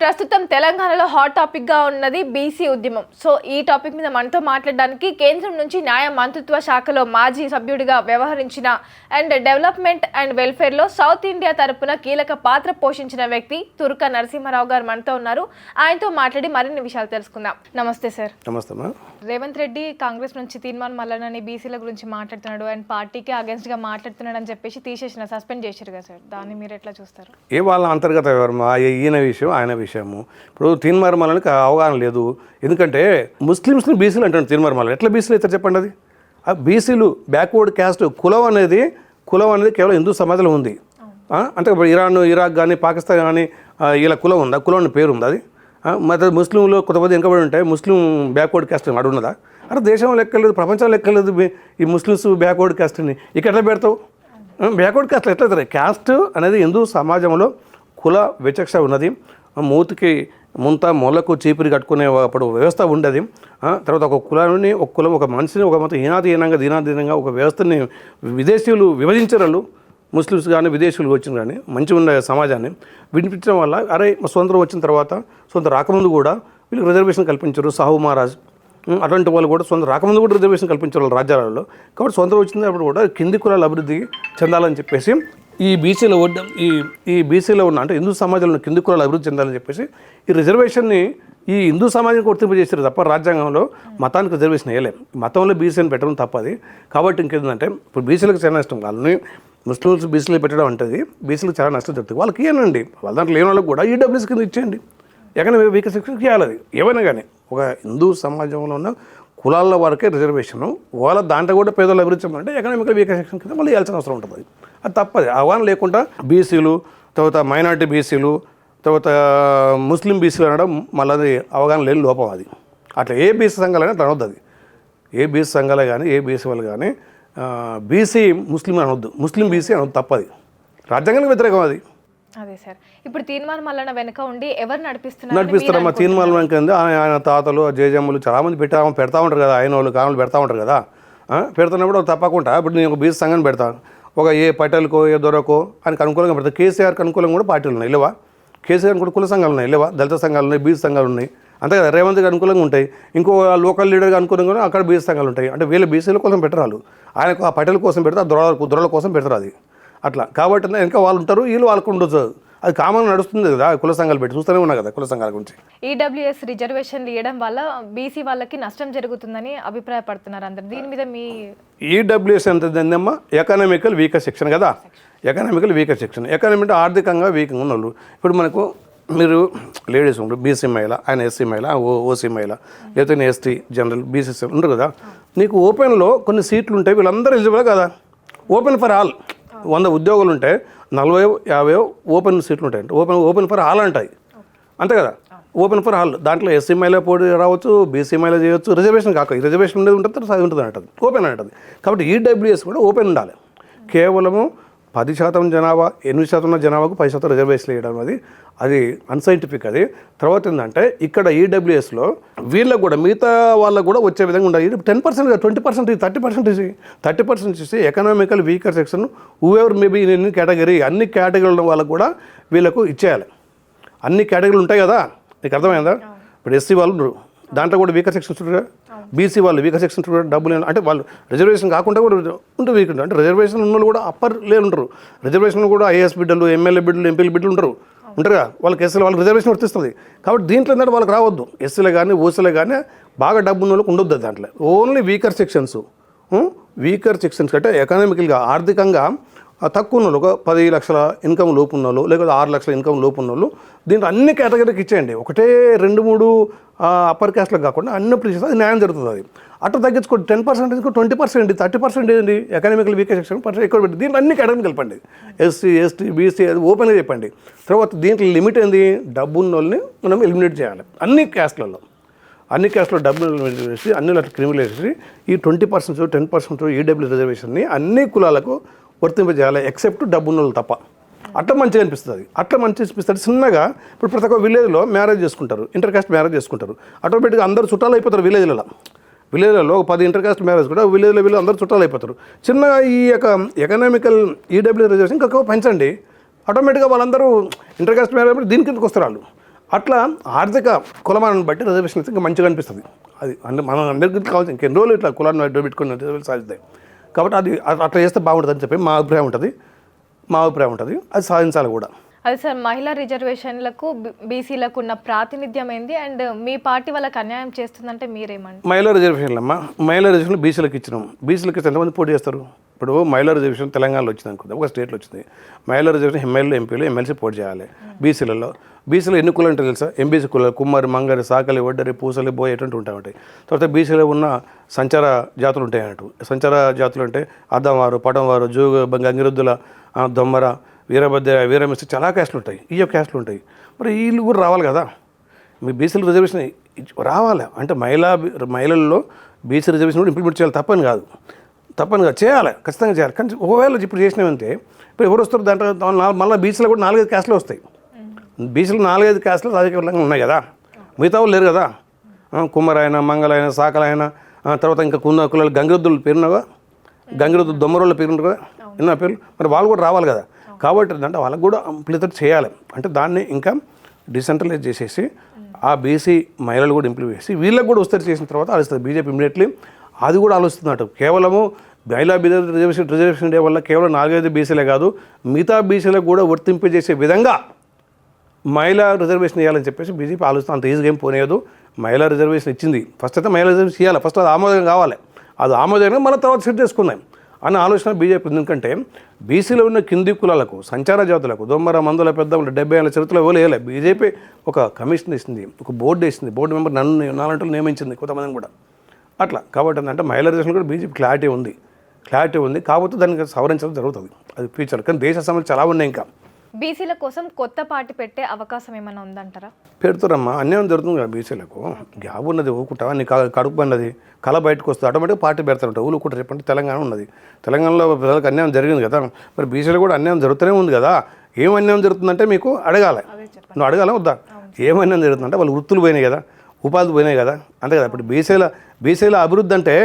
ప్రస్తుతం తెలంగాణలో హాట్ టాపిక్గా ఉన్నది బీసీ ఉద్యమం. సో ఈ టాపిక్ మీద మనతో మాట్లాడడానికి కేంద్రం నుంచి న్యాయ మంత్రిత్వ శాఖలో మాజీ సభ్యుడిగా వ్యవహరించిన అండ్ డెవలప్మెంట్ అండ్ వెల్ఫేర్లో సౌత్ ఇండియా తరపున కీలక పాత్ర పోషించిన వ్యక్తి తుర్క నరసింహారావు గారు మనతో ఉన్నారు. ఆయనతో మాట్లాడి మరిన్ని విషయాలు తెలుసుకుందాం. నమస్తే సార్. నమస్తే. రేవంత్ రెడ్డి కాంగ్రెస్ నుంచి తీర్మానం మల్లనని బీసీల గురించి మాట్లాడుతున్నాడు అండ్ పార్టీకి అగేన్స్ట్గా మాట్లాడుతున్నాడు అని చెప్పేసి తీసేసిన సస్పెండ్ చేశారు కదా సార్, దాన్ని మీరు ఎట్లా చూస్తారు? ఏ వాళ్ళ అంతర్గత వివరమా, ఈయన విషయం ఆయన విషయము. ఇప్పుడు తీర్మానం మల్లనికి అవగాహన లేదు. ఎందుకంటే ముస్లిమ్స్ని బీసీలు అంటాడు తీర్మానం మల్ల. ఎట్లా బీసీలు అవుతారు చెప్పండి? అది ఆ బీసీలు బ్యాక్వర్డ్ క్యాస్ట్ కులం అనేది కేవలం హిందూ సమాజంలో ఉంది. అంటే ఇప్పుడు ఇరాన్, ఇరాక్ కానీ పాకిస్తాన్ కానీ ఇలా కులం ఉందా? కులం పేరు ఉంది. అది మరి ముస్లింలు కొంతమంది వెనకబడి ఉంటాయి. ముస్లిం బ్యాక్వర్డ్ క్యాస్ట్ అడు ఉన్నదా? అంటే దేశంలో లెక్కలేదు, ప్రపంచంలో లెక్కలేదు ఈ ముస్లిమ్స్ బ్యాక్వర్డ్ క్యాస్ట్ని. ఇక్కడ ఎట్లా పెడతావు? బ్యాక్వర్డ్ క్యాస్ట్ ఎట్లా అవుతారు? క్యాస్ట్ అనేది హిందూ సమాజంలో కుల విచక్షణ ఉన్నది. మూతికి మొలకు చీపిరి కట్టుకునే అప్పుడు వ్యవస్థ ఉండేది. తర్వాత ఒక కులాన్ని, ఒక కులం, ఒక మనిషిని ఒక మొత్తం దీనాధీనంగా ఒక వ్యవస్థని విదేశీయులు విభజించరు. ముస్లిమ్స్ కానీ విదేశీయులు వచ్చిన కానీ మంచిగా ఉన్న సమాజాన్ని వినిపించడం వల్ల స్వతంత్రం వచ్చిన తర్వాత, స్వతంత్రం రాకముందు కూడా వీళ్ళకి రిజర్వేషన్ కల్పించారు. సాహు మహారాజ్ అటువంటి వాళ్ళు కూడా స్వంతం రాకముందు కూడా రిజర్వేషన్ కల్పించారు వాళ్ళ రాజ్యాలలో. కాబట్టి స్వంతం వచ్చినప్పుడు కూడా కింది కులాల అభివృద్ధి చెందాలని చెప్పేసి ఈ బీసీలో ఉన్న అంటే హిందూ సమాజంలో కింది కులాల అభివృద్ధి చెందాలని చెప్పేసి ఈ రిజర్వేషన్ని ఈ హిందూ సమాజానికి వర్తింపజేసారు తప్ప రాజ్యాంగంలో మతానికి రిజర్వేషన్ వేయలేము. మతంలో బీసీని పెట్టడం తప్పది. కాబట్టి ఇంకేంటంటే ఇప్పుడు బీసీలకు చాలా నష్టం. వాళ్ళని ముస్లిమ్స్ బీసీలు పెట్టడం అంటే బీసీలకు చాలా నష్టం జరుగుతుంది. వాళ్ళకి ఏనండి, వాళ్ళ దాంట్లో లేని వాళ్ళకి కూడా ఈడబ్ల్యూఎస్ కింద ఇచ్చేయండి. ఎకనామిక్ వీక్ సెక్షన్ చేయాలి. అది ఏమైనా కానీ ఒక హిందూ సమాజంలో ఉన్న కులాల వరకే రిజర్వేషను. వాళ్ళ దాంట్లో కూడా పేదలు అభివృద్ధి అంటే ఎకనామికల్ వీక్ సెక్షన్ కింద మళ్ళీ వేయాల్సిన అవసరం ఉంటుంది. అది తప్పది. అవగాహన లేకుండా బీసీలు, తర్వాత మైనార్టీ బీసీలు, తర్వాత ముస్లిం బీసీలు అనడం మళ్ళీ అవగాహన లేని లోపం. అది అట్లా ఏ బీసీ సంఘాలైనా అట్లా అనొద్దు. అది ఏ బీసీ సంఘాలే కానీ ఏ బీసీ వాళ్ళు కానీ బీసీ ముస్లిం అనొద్దు, ముస్లిం బీసీ అనొద్దు. తప్పది, రాజ్యాంగానికి వ్యతిరేకం. అది అదే సార్. ఇప్పుడు తీర్మానం మల్లన వెనక ఉండి ఎవరు నడిపిస్తారమ్మా? తీర్మానం వెనక ఆయన తాతలు, జేజమ్మలు చాలామంది పెడతా ఉంటారు కదా. ఆయన వాళ్ళు కావాలి పెడతా ఉంటారు కదా. పెడుతున్నప్పుడు తప్పకుండా ఇప్పుడు నేను ఒక బీసీ సంఘాన్ని పెడతాను. ఒక ఏ పటేల్కో ఏ దొరకో ఆయనకు అనుకూలంగా పెడతాను. కేసీఆర్కి అనుకూలంగా కూడా పార్టీలు ఉన్నాయి లేవా? కేసీఆర్ కూడా కుల సంఘాలు ఉన్నాయి లేవా? దళిత సంఘాలు ఉన్నాయి, బీసీ సంఘాలు ఉన్నాయి. అంతే కదా. రేవంత్కి అనుకూలంగా ఉంటాయి. ఇంకో లోకల్ లీడర్కి అనుకూలంగా అక్కడ బీసీ సంఘాలు ఉంటాయి. అంటే వీళ్ళ బీసీల కోసం పెట్టరాలు, ఆయనకు ఆ పటేల్ కోసం పెడతారు, దొరల కోసం పెడతారు. అది అట్లా. కాబట్టి ఇంకా వాళ్ళు ఉంటారు, వీళ్ళు వాళ్ళకు ఉండొచ్చు. అది కామన్ నడుస్తుంది కదా. కుల సంఘాలు పెట్టి చూస్తూనే ఉన్నా కదా కుల సంఘాల గురించి. ఈడబ్ల్యూఎస్ రిజర్వేషన్లు ఇవ్వడం వల్ల బీసీ వాళ్ళకి నష్టం జరుగుతుందని అభిప్రాయపడుతున్నారు అందరు. దీని మీద మీ ఈడబ్ల్యూఎస్ ఎంతమ్మా? ఎకనామికల్ వీకర్ సెక్షన్ కదా. Economical weaker section. ఎకనామిక్ ఆర్థికంగా వీక్గా ఉన్న వాళ్ళు. ఇప్పుడు మనకు మీరు లేడీస్ ఉంటారు, బీసీ మహిళ, ఆయన ఎస్సీ మహిళ, ఓసీ మహిళ, లేకపోతే ఎస్టీ జనరల్ బీసీ ఉంటారు కదా. నీకు ఓపెన్లో కొన్ని సీట్లు ఉంటాయి, వీళ్ళందరూ ఎలిజిబుల్ కదా. ఓపెన్ ఫర్ ఆల్ 100 ఉద్యోగులు ఉంటే 40-50 ఓపెన్ సీట్లు ఉంటాయి. ఓపెన్ ఫర్ ఆల్ అంటాయి. అంతే కదా. Open for all. దాంట్లో ఎస్సీ మహిళ పోటీ రావచ్చు, బీసీ మహిళ చేయవచ్చు. రిజర్వేషన్ కాక ఈ రిజర్వేషన్ ఉండేది ఉంటుంది, అది ఉంటుంది అంటుంది, ఓపెన్ అంటుంది. కాబట్టి ఈడబ్ల్యూఎస్ కూడా ఓపెన్ ఉండాలి. కేవలము 10% జనాభా, 8% జనాభాకు 10% రిజర్వేషన్ వేయడం అది అన్సైంటిఫిక్. అది తర్వాత ఏంటంటే ఇక్కడ ఈడబ్ల్యూఎస్లో వీళ్ళకు కూడా మిగతా వాళ్ళకు కూడా వచ్చే విధంగా ఉండాలి. 10%, 20%, 30% ఇచ్చి economical weaker section whoever maybe in category అన్ని కేటగిరీల వాళ్ళకు కూడా వీళ్ళకు ఇచ్చేయాలి. అన్ని కేటగిరీలు ఉంటాయి కదా, నీకు అర్థమైందా? ఇప్పుడు ఎస్సీ వాళ్ళు ఉండరు, దాంట్లో కూడా వీకర్ సెక్షన్స్ ఉంటారు. బీసీ వాళ్ళు వీకర్ సెక్షన్స్ డబ్బులు అంటే వాళ్ళు రిజర్వేషన్ కాకుండా కూడా ఉంటుంది. వీక్ అంటే రిజర్వేషన్ ఉన్న వాళ్ళు కూడా అప్పర్ లేరు ఉంటారు. రిజర్వేషన్ కూడా ఐఏఎస్ బిడ్డలు, ఎమ్మెల్యే బిడ్డలు, ఎంపీల బిడ్డలు ఉంటారు కదా. వాళ్ళకి ఎస్సీలు వాళ్ళకి రిజర్వేషన్ వర్తిస్తుంది. కాబట్టి దీంట్లో ఏంటంటే వాళ్ళకి రావద్దు. ఎస్సీలు కానీ ఓసీలు కానీ బాగా డబ్బు ఉన్న వాళ్ళకి ఉండొద్దు దాంట్లో. ఓన్లీ వీకర్ సెక్షన్స్ అంటే ఎకనామికల్గా ఆర్థికంగా తక్కువ ఉన్న వాళ్ళు, ఒక 10 లక్షల ఇన్కమ్ లోపు ఉన్న వాళ్ళు, లేకపోతే 6 లక్షల ఇన్కమ్ లోపు ఉన్న వాళ్ళు, దీంట్లో అన్ని కేటగిరీకి ఇచ్చేయండి. ఒకటే 2-3 అప్పర్ క్యాస్ట్లకు కాకుండా అన్ని ప్లేసెస్ అది న్యాయం జరుగుతుంది. అది అట్లా తగ్గించుకోండి. 10%, 20%, 30% ఏంటి ఎకనామికల్ వీకర్ సెక్షన్ ఎక్కువ పెట్టి దీంట్లో అన్ని కేటగిరీకి కలపండి. ఎస్సీ, ఎస్టీ, బీసీ అది ఓపెన్గా చెప్పండి. తర్వాత దీంట్లో లిమిట్ ఏంది? డబ్బు ఉన్న వాళ్ళని మనం ఎలిమినేట్ చేయాలి. అన్ని క్యాస్ట్లలో డబ్బులు ఎలిమినేట్ చేసి అన్ని క్రిమినల్ చేసి ఈ 20%, 10% ఈడబ్ల్యూ రిజర్వేషన్ని అన్ని కులాలకు వర్తింపజేయాలి, ఎక్సెప్ట్ డబ్బు ఉన్న వాళ్ళు తప్ప. అట్లా మంచిగా అనిపిస్తుంది. అట్లా మంచిగా అనిపిస్తుంది. చిన్నగా ఇప్పుడు ప్రతి ఒక్క విలేజ్లో మ్యారేజ్ చేసుకుంటారు, ఇంటర్ కాస్ట్ మ్యారేజ్ చేసుకుంటారు. ఆటోమేటిక్గా అందరూ చుట్టాలు అయిపోతారు. విలేజ్లలో ఒక 10 ఇంటర్ కాస్ట్ మ్యారేజ్ కూడా విలేజ్లో అందరూ చుట్టాలు అయిపోతారు. చిన్నగా ఈ యొక్క ఎకనామికల్ ఈడబ్ల్యూ రిజర్వేషన్ ఇంకా పెంచండి. ఆటోమేటిక్గా వాళ్ళందరూ ఇంటర్ కాస్ట్ మ్యారేజ్ దీని కిందకి వస్తారు. అట్లా ఆర్థిక కులమానాన్ని బట్టి రిజర్వేషన్ అయితే ఇంకా మంచిగా అనిపిస్తుంది. అది అంటే మనం అందరికీ కావచ్చు ఇంకెన్ని రోజులు ఇట్లా కులాన్ని అడ్డు పెట్టుకుని రిజర్వేషన్ సాధిస్తాయి కాబట్టి అది అట్లా చేస్తే బాగుంటుంది అని చెప్పి మా అభిప్రాయం ఉంటుంది. అది సాధించాలి కూడా. అది సార్ మహిళా రిజర్వేషన్లకు బీసీలకు ఉన్న ప్రాతినిధ్యం ఏంది అండ్ మీ పార్టీ వాళ్ళకి అన్యాయం చేస్తుందంటే మీరేమంటారు? మహిళా రిజర్వేషన్లు అమ్మా, మహిళా రిజర్వేషన్ బీసీలకు ఇచ్చినాం. బీసీలకు ఇస్తే ఎంతమంది పోటీ చేస్తారు? ఇప్పుడు మహిళా రిజర్వేషన్ తెలంగాణలో వచ్చింది అనుకుందాం, ఒక స్టేట్లో వచ్చింది. మహిళా రిజర్వేషన్ ఎమ్మెల్యేలు ఎంపీలు ఎమ్మెల్సీ పోటీ చేయాలి. బీసీలో ఎన్ని కులాలు ఉంటాయి తెలుసా? ఎంబీసీ కులాలు కుమ్మరి, మంగరి, సాకలి, వడ్డరి, పూసలి, బోయ ఎటువంటి ఉంటాయి. తర్వాత బీసీలో ఉన్న సంచార జాతులు ఉంటాయి అన్నట్టు. సంచార జాతులు అంటే అద్దంవారు, పటంవారు, జోగు, గంగిరెద్దుల, దొమ్మర, వీరభద్ర, వీరమిస్త్రి చాలా క్యాస్ట్లు ఉంటాయి. ఈ క్యాస్ట్లు ఉంటాయి. మరి వీళ్ళు కూడా రావాలి కదా. మీ బీసీల రిజర్వేషన్ రావాలి అంటే మహిళల్లో బీసీ రిజర్వేషన్ కూడా ఇంప్లిమెంట్ చేయాలి. తప్పని కాదు చేయాలి, ఖచ్చితంగా చేయాలి. కానీ ఒకవేళ ఇప్పుడు చేసినామంటే ఇప్పుడు ఎవరు వస్తారు దాంట్లో మళ్ళీ బీసీలో కూడా 4-5 క్యాస్ట్లు వస్తాయి. బీసీలో 4-5 క్యాస్ట్లు రాజకీయంగా ఉన్నాయి కదా, మిగతా వాళ్ళు లేరు కదా. కుమ్మరైనా, మంగళైనా, సాకలైనా, తర్వాత ఇంకా కులాలు గంగిరెద్దులు పేరున్నావా, గంగిరెద్దు దొమ్మరోళ్ళ పేరు కదా, ఎన్నో పేర్లు. మరి వాళ్ళు కూడా రావాలి కదా. కాబట్టి అంటే వాళ్ళకు కూడా ఇంప్లిమెంట్ చేయాలి. అంటే దాన్ని ఇంకా డిసెంట్రలైజ్ చేసేసి ఆ బీసీ మహిళలు కూడా ఇంప్లిమెంట్ చేసి వీళ్ళకి కూడా వస్తారు. చేసిన తర్వాత ఆలోచిస్తుంది బీజేపీ ఇమీడియట్లీ అది కూడా ఆలోచిస్తున్నట్టు. కేవలము మహిళా రిజర్వేషన్ డే వల్ల కేవలం 4-5 బీసీలే కాదు, మిగతా బీసీలకు కూడా వర్తింపజేసే విధంగా మహిళా రిజర్వేషన్ ఇవ్వాలని చెప్పేసి బీజేపీ ఆలోచిస్తుంది. అంత ఈజీగా ఏం పోనేదు. మహిళా రిజర్వేషన్ ఇచ్చింది, ఫస్ట్ అయితే మహిళా రిజర్వేషన్ ఇవ్వాలి, ఫస్ట్ అది ఆమోదం కావాలి. అది ఆమోదంగా మళ్ళీ తర్వాత సెట్ చేసుకుందాం అన్న ఆలోచన బీజేపీ. ఎందుకంటే బీసీలో ఉన్న కింది కులాలకు, సంచార జాతులకు, దొమ్మర, మందుల, పెద్దలు 70 ఏళ్ళ చరిత్రలో ఎవరు వేయలే. బీజేపీ ఒక కమిషన్ ఇస్తుంది, ఒక బోర్డు వేసింది, బోర్డు మెంబర్ నన్ను 4 నియమించింది, కొంతమందిని కూడా అట్లా. కాబట్టి ఏంటంటే మహిళా రిజర్వేషన్ కూడా బీజేపీ క్లారిటీ ఉంది. కాకపోతే దానికి సవరించడం జరుగుతుంది, అది ఫ్యూచర్. కానీ దేశ సమస్యలు చాలా ఉన్నాయి. ఇంకా బీసీల కోసం కొత్త పార్టీ పెట్టే అవకాశం ఏమైనా ఉందంటారా? పెడుతురమ్మా, అన్యాయం జరుగుతుంది కదా బీసీలకు. గ్యాప్ ఉన్నది, ఊకుంటా నీ కడుపు అన్నది కళ బయటకు వస్తుంది, ఆటోమేటిక్ పార్టీ పెడతారంట. ఊరుకుంటారు చెప్పండి. తెలంగాణ ఉన్నది, తెలంగాణలో ప్రజలకు అన్యాయం జరిగింది కదా, మరి బీసీలు కూడా అన్యాయం జరుగుతూనే ఉంది కదా. ఏం అన్యాయం జరుగుతుందంటే మీకు అడగాలి, నువ్వు అడగాల వద్దా? ఏం అన్యాయం జరుగుతుందంటే వాళ్ళు వృత్తులు పోయినాయి కదా, ఉపాధి పోయినాయి కదా, అంతే కదా. ఇప్పుడు బీసీల అభివృద్ధి అంటే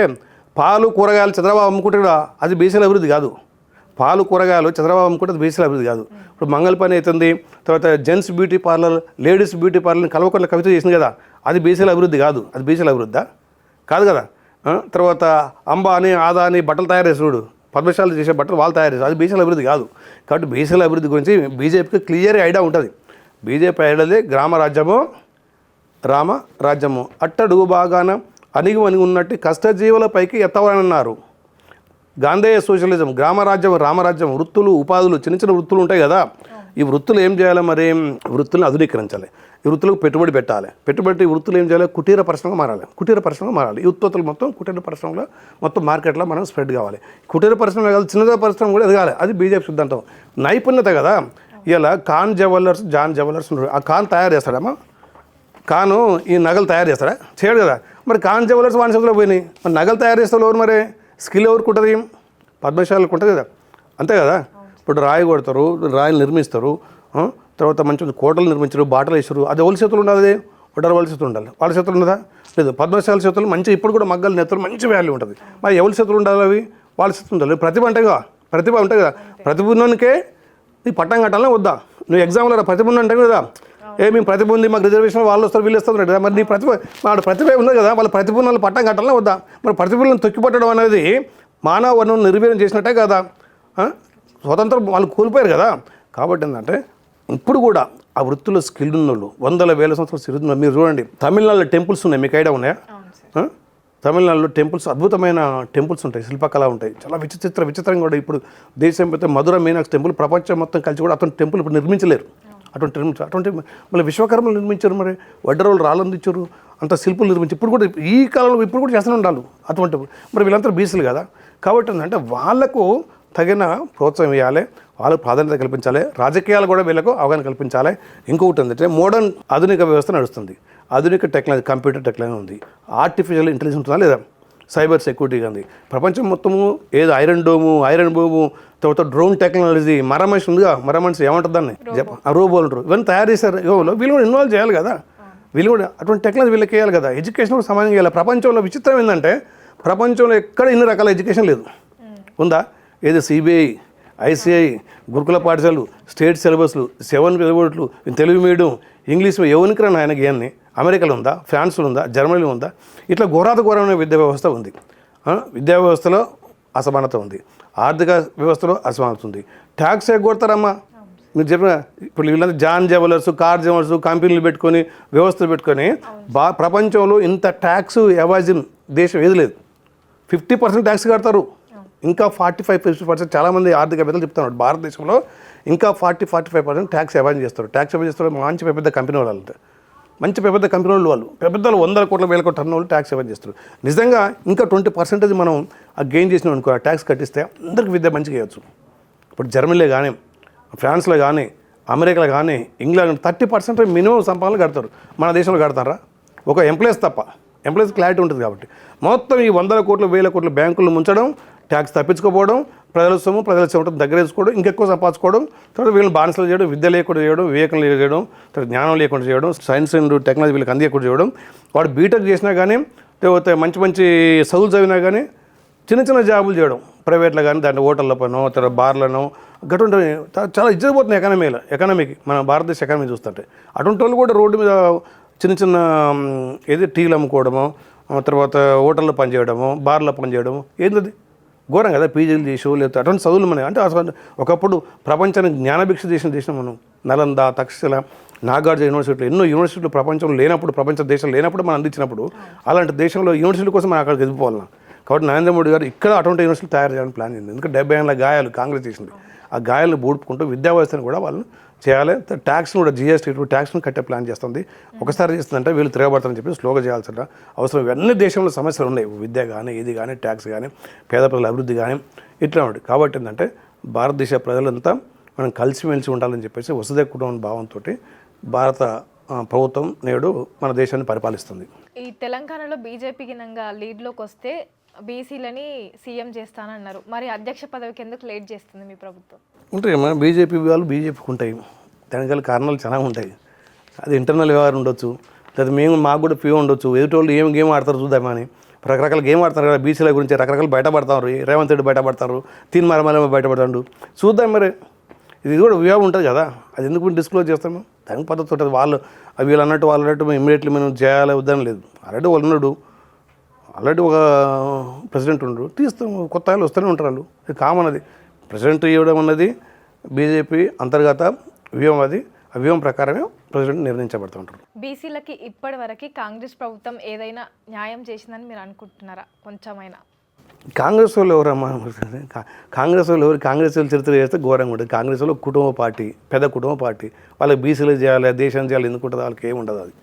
పాలు కూరగాయలు చంద్రబాబు అమ్ముకుంటే కూడా అది బీసీల అభివృద్ధి కాదు. పాలు కూరగాయలు చంద్రబాబు అమ్ముకుంటే అది బీసీల అభివృద్ధి కాదు. ఇప్పుడు మంగళ పని అవుతుంది, తర్వాత gents beauty parlour, ladies beauty పార్లర్ని కలవకొండ కవిత చేసింది కదా, అది బీసీల అభివృద్ధి కాదు. అది బీసీల అభివృద్ధా? కాదు కదా. తర్వాత అంబానీ, ఆదాని బట్టలు తయారు చేసాడు, పద్మశాలు చేసే బట్టలు వాళ్ళు తయారు చేస్తారు, అది బీసీల అభివృద్ధి కాదు. కాబట్టి బీసీల అభివృద్ధి గురించి బీజేపీకి క్లియర్ ఐడియా ఉంటుంది. బీజేపీ ఐడియాది గ్రామ రాజ్యము, రామ రాజ్యము, అట్టడుగు బాగాన అణిగి ఉన్నట్టు కష్టజీవులపైకి ఎత్తవాలన్నారు. గాంధేయ సోషలిజం, గ్రామరాజ్యం, రామరాజ్యం, వృత్తులు, ఉపాధులు, చిన్న వృత్తులు ఉంటాయి కదా. ఈ వృత్తులు ఏం చేయాలి? మరి వృత్తులను ఆధునీకరించాలి, ఈ వృత్తులకు పెట్టుబడి పెట్టాలి. పెట్టుబడి ఈ వృత్తులు ఏం చేయాలి? కుటీర పరిశ్రమగా మారాలి. ఈ ఉత్పత్తులు మొత్తం కుటీర పరిశ్రమలో మొత్తం మార్కెట్లో మనం స్ప్రెడ్ కావాలి. కుటీర పరిశ్రమ కాదు, చిన్న పరిశ్రమ కూడా ఎదగాలి. అది బీజేపీ సిద్ధాంతం. నైపుణ్యత కదా. ఇలా జాన్ జువెలర్స్ ఆ ఖాన్ తయారు చేస్తాడమ్మా. ఖాను ఈ నగలు తయారు చేస్తాడా? చేయడు కదా. మరి ఖాన్ జువెలర్స్ వాని చేతిలో పోయినాయి. మరి నగలు తయారు చేస్తారు ఎవరు? మరి స్కిల్ ఎవరికి ఉంటుంది? పద్మశాలకు ఉంటుంది కదా, అంతే కదా. ఇప్పుడు రాయి కొడతారు, రాయిలు నిర్మిస్తారు, తర్వాత మంచి కోటలు నిర్మించరు, బాటలు వేసారు, అది ఎవరి చేతులు ఉండాలి? వడ్డర వాళ్ళ చేతులు ఉండాలి. వాళ్ళ చేతులు ఉన్నదా? లేదు. పద్మశాల చేతులు మంచి, ఇప్పుడు కూడా మగ్గలు నెత్తలు మంచి వాల్యూ ఉంటుంది. మరి ఎవరి చేతులు ఉండాలి? అవి వాళ్ళ చేతులు ఉండాలి. ప్రతిభ అంటే కదా, ప్రతిభ ఉంటుంది కదా. ప్రతిభ ఉన్నకే నీ పట్టం కట్టాలనే వద్దా? నువ్వు ఎగ్జామ్లో ప్రతిభ అంటే కదా, మేము ప్రతిభ ఉంది, మాకు రిజర్వేషన్ వాళ్ళు వస్తారు, వీళ్ళు వస్తారు కదా. మరి నీ ప్రతిభ ఉన్నది కదా, వాళ్ళ ప్రతిభ ఉన్న పట్టం కట్టాలనే వద్దా? మరి ప్రతిభలను తొక్కిపట్టడం అనేది మానవ వనరులను నిర్వీర్యం చేసినట్టే కదా. స్వతంత్రం వాళ్ళు కోల్పోయారు కదా. కాబట్టి ఏంటంటే ఇప్పుడు కూడా ఆ వృత్తిలో స్కిల్ ఉన్న వాళ్ళు 100,000 సంవత్సరాలు సిరుతున్నారు. మీరు చూడండి, తమిళనాడులో టెంపుల్స్ ఉన్నాయి, మీకు ఐడియా ఉన్నాయా? తమిళనాడులో టెంపుల్స్, అద్భుతమైన టెంపుల్స్ ఉంటాయి, శిల్పకళ ఉంటాయి, చాలా విచిత్రంగా కూడా. ఇప్పుడు దేశం పెద్ద మధుర మీనాక్షి టెంపుల్ ప్రపంచం మొత్తం కలిసి కూడా అటువంటి టెంపుల్ ఇప్పుడు నిర్మించలేరు. అటువంటి మళ్ళీ విశ్వకర్మలు నిర్మించారు, మరి వడ్డరోళ్ళు రాళ్ళు ఇచ్చారు, అంత శిల్పులు నిర్మించి ఇప్పుడు కూడా ఈ కాలంలో ఇప్పుడు కూడా చేస్తూనే ఉండాలి అటువంటి. మరి వీళ్ళంతా బీసీలు కదా. కాబట్టి ఏంటంటే వాళ్ళకు తగిన ప్రోత్సాహం ఇవ్వాలి, వాళ్ళకు ప్రాధాన్యత కల్పించాలి, రాజకీయాలు కూడా వీళ్ళకు అవగాహన కల్పించాలి. ఇంకొకటి ఏంటంటే మోడర్న్ ఆధునిక వ్యవస్థ నడుస్తుంది, ఆధునిక టెక్నాలజీ, కంప్యూటర్ టెక్నాలజీ ఉంది, ఆర్టిఫిషియల్ ఇంటెలిజెన్స్ ఉంటుందా లేదా, సైబర్ సెక్యూరిటీ ఉంది. ప్రపంచం మొత్తము ఏదో ఐరన్ బోము, తర్వాత డ్రోన్ టెక్నాలజీ, మరమనిషి ఉందిగా, మరమనిషి ఏమంటుంది దాన్ని, రోబోలు ఉంటారు, ఇవన్నీ తయారు చేశారు. వీళ్ళు కూడా ఇన్వాల్వ్ చేయాలి కదా, వీళ్ళు కూడా అటువంటి టెక్నాలజీ వీళ్ళకి వేయాలి కదా. ఎడ్యుకేషన్ కూడా సమానంగా చేయాలి. ప్రపంచంలో విచిత్రం ఏంటంటే ప్రపంచంలో ఎక్కడ ఇన్ని రకాల ఎడ్యుకేషన్ లేదు. ఉందా? ఏదో సిబిఐ, ఐసీఐ, గురుకుల పాఠశాలలు, స్టేట్ సిలబస్లు, 7 పిలబోట్లు, తెలుగు మీడియం, ఇంగ్లీష్ ఎవరికి రాని ఆయనకి ఇవన్నీ అమెరికాలో ఉందా, ఫ్రాన్స్లో ఉందా, జర్మనీలో ఉందా? ఇట్లా ఘోరాత విద్యా వ్యవస్థ ఉంది. విద్యా వ్యవస్థలో అసమానత ఉంది, ఆర్థిక వ్యవస్థలో అసమానత ఉంది. ట్యాక్స్ ఎగ్గొడతారమ్మా. మీరు చెప్పిన ఇప్పుడు వీళ్ళంతా జాన్ జెవెలర్స్, కార్ జెవెలర్స్, కంపెనీలు పెట్టుకొని వ్యవస్థలు పెట్టుకొని ప్రపంచంలో ఇంత ట్యాక్స్ ఎవాజిన్ దేశం ఏది లేదు. 50% ట్యాక్స్ కడతారు, ఇంకా 45-50% చాలామంది ఆర్థిక పెద్దలు చెప్తున్నారు భారతదేశంలో ఇంకా 40-45% ట్యాక్స్ ఎవాజిన్ చేస్తారు. ట్యాక్స్ ఎవాజిన్ చేస్తారు మంచి పెద్ద కంపెనీ వాళ్ళు, మంచి పెద్ద కంపెనీ వాళ్ళు, పెద్ద 100 కోట్ల 1000 కోట్ల టర్న్ వాళ్ళు ట్యాక్స్ ఎవాజిన్ చేస్తారు. నిజంగా ఇంకా 20% మనం ఆ గెయిన్ చేసినాం అనుకో, ఆ ట్యాక్స్ కట్టిస్తే అందరికి విద్య మంచిగా చేయొచ్చు. ఇప్పుడు జర్మనీలో కానీ, ఫ్రాన్స్లో కానీ, అమెరికాలో కానీ, ఇంగ్లాండ్ 30% మినిమం సంపాదనలు కడతారు. మన దేశంలో కడతారా? ఒక ఎంప్లాయీస్ తప్ప. ఎంప్లాయీస్ క్లారిటీ ఉంటుంది కాబట్టి మొత్తం ఈ 100 కోట్లు 1000 కోట్ల బ్యాంకులు ముంచడం, ట్యాక్స్ తప్పించుకోపోవడం, ప్రజల సొమ్ము ప్రజల చెమటం దగ్గర వేసుకోవడం, ఇంకెక్కువ సంపాదించుకోవడం, తర్వాత వీళ్ళని బానిసలు చేయడం, విద్య లేకుండా చేయడం, వివేకం చేయడం, తర్వాత జ్ఞానం లేకుండా చేయడం, సైన్స్ అండ్ టెక్నాలజీ వీళ్ళకి అందియకుండా చేయడం. వాడు బీటెక్ చేసినా కానీ, లేకపోతే మంచి మంచి చదువులు చదివినా కానీ చిన్న జాబులు చేయడం ప్రైవేట్లో కానీ, దాంట్లో హోటళ్ళ పనో, తర్వాత బార్లనో గటువంటి చాలా ఇజ్జతపోతుంది ఎకానమీకి. మన భారతదేశ ఎకానమీ చూస్తుంటే అటువంటి వాళ్ళు కూడా రోడ్డు మీద చిన్న ఏది టీలు అమ్ముకోవడము, తర్వాత హోటల్లో పనిచేయడము, బార్లో పనిచేయడము, ఏంటది ఘోరం కదా. పీజీలు చేసో లేకపోతే అటువంటి చదువులు మనం అంటే అసలు ఒకప్పుడు ప్రపంచానికి జ్ఞానభిక్ష చేసిన మనం నలంద, తక్షశిల, నాగార్జున యూనివర్సిటీలు ఎన్నో యూనివర్సిటీలు ప్రపంచంలో లేనప్పుడు, ప్రపంచ దేశం లేనప్పుడు మనం అందించినప్పుడు అలాంటి దేశంలో యూనివర్సిటీల కోసం మనం అక్కడికి వెళ్ళిపోవాలి. కాబట్టి నరేంద్ర మోడీ గారు ఇక్కడ అటువంటి యూనివర్సిటీలు తయారు చేయాలని ప్లాన్ చేసింది. ఎందుకంటే 70 ఏళ్ళ గాయాలు కాంగ్రెస్ చేసింది. ఆ గాయాలను బూడుపుకుంటూ విద్యా వ్యవస్థను కూడా వాళ్ళు చేయాలి. ట్యాక్స్ను కూడా జిఎస్టీ ట్యాక్స్ను కట్టే ప్లాన్ చేస్తుంది. ఒకసారి చేస్తుందంటే వీళ్ళు తిరగబడతారని చెప్పి స్లోగా చేయాల్సిన అవసరం. అన్ని దేశంలో సమస్యలు ఉన్నాయి, విద్య కానీ, ఇది కానీ, ట్యాక్స్ కానీ, పేద ప్రజల అభివృద్ధి కానీ ఇట్లా ఉంటుంది. కాబట్టి ఏంటంటే భారతదేశ ప్రజలంతా మనం కలిసిమెలిసి ఉండాలని చెప్పేసి వసుధైక కుటుంబం భావంతో భారత ప్రభుత్వం నేడు మన దేశాన్ని పరిపాలిస్తుంది. ఈ తెలంగాణలో బీజేపీ గినంగా లీడ్లోకి వస్తే బీసీలని సీఎం చేస్తానన్నారు. మరి అధ్యక్ష పదవికి ఎందుకు లేట్ చేస్తుంది మీ ప్రభుత్వం? ఉంటాయి మన బీజేపీ వాళ్ళు బీజేపీకి ఉంటాయి, దానికి గల కారణాలు చాలా ఉంటాయి. అది ఇంటర్నల్ వ్యవహారం ఉండొచ్చు, లేదా మాకు కూడా ఫ్యూ ఉండొచ్చు. ఎదుటోళ్ళు ఏం గేమ్ ఆడతారు చూద్దామని రకరకాల గేమ్ ఆడతారు కదా. బీసీల గురించి రకరకాలు బయటపడతారు. రేవంత్ రెడ్డి బయటపడతారు, తీన్మారమల బయటపడతాడు. చూద్దాం మరి, ఇది కూడా వ్యూహం ఉంటుంది కదా. అది ఎందుకు డిస్క్లోజ్ చేస్తాము? దానికి పద్ధతి ఉంటుంది. వీళ్ళు అన్నట్టు ఇమ్మీడియట్లీ మనం చేయాలి వద్దని లేదు. ఆల్రెడీ వాళ్ళు ఉన్నాడు, ఆల్రెడీ ఒక ప్రెసిడెంట్ ఉండరు, తీస్తాం. కొత్త వాళ్ళు వస్తూనే ఉంటారు. వాళ్ళు ఇది కామన్. అది ప్రెసిడెంట్ ఇవ్వడం అన్నది బీజేపీ అంతర్గత వ్యూహం. అది ఆ వ్యూహం ప్రకారమే ప్రెసిడెంట్ నిర్ణయించబడుతూ ఉంటారు. బీసీలకి ఇప్పటి వరకు కాంగ్రెస్ ప్రభుత్వం ఏదైనా న్యాయం చేసిందని మీరు అనుకుంటున్నారా? కొంచెమైనా కాంగ్రెస్ వాళ్ళు ఎవరమ్మా? కాంగ్రెస్ వాళ్ళు ఎవరు? కాంగ్రెస్ వాళ్ళు చరిత్ర చేస్తే ఘోరంగా ఉంటుంది. కాంగ్రెస్ వాళ్ళు కుటుంబ పార్టీ, పెద్ద కుటుంబ పార్టీ. వాళ్ళకి బీసీలు చేయాలి, దేశం చేయాలి ఎందుకుంటుంది? వాళ్ళకి ఏముండదు. అది